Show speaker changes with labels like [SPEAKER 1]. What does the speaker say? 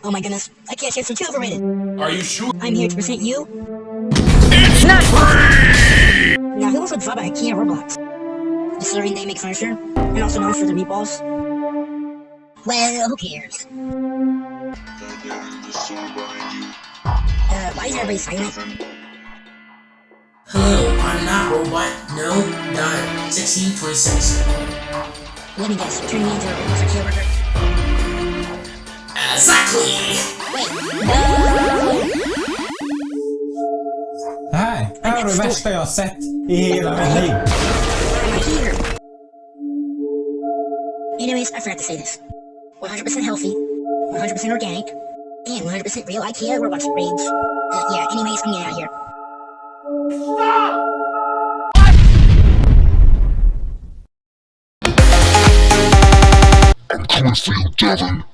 [SPEAKER 1] Oh my goodness, Ikea chips are too overrated.
[SPEAKER 2] Are you sure?
[SPEAKER 1] I'm here to present you.
[SPEAKER 2] It's not free!
[SPEAKER 1] Now, who else would thought about Ikea Roblox? The Syrian they make furniture, and also known for their meatballs. Well, who cares? Why is everybody silent?
[SPEAKER 3] Hello, I'm not robot. No, not 1626.
[SPEAKER 1] Let me guess, you're turning me into a Roblox Ikea worker?
[SPEAKER 3] Exactly!
[SPEAKER 1] Wait, no!
[SPEAKER 4] Det här är det värsta jag har sett i hela mitt liv.
[SPEAKER 1] I'm here. Anyways, I forgot to say this. 100% healthy, 100% organic, and 100% real Ikea Roblox rage. Yeah, anyways, I'm getting out of here.
[SPEAKER 2] I'm coming for you, Devin.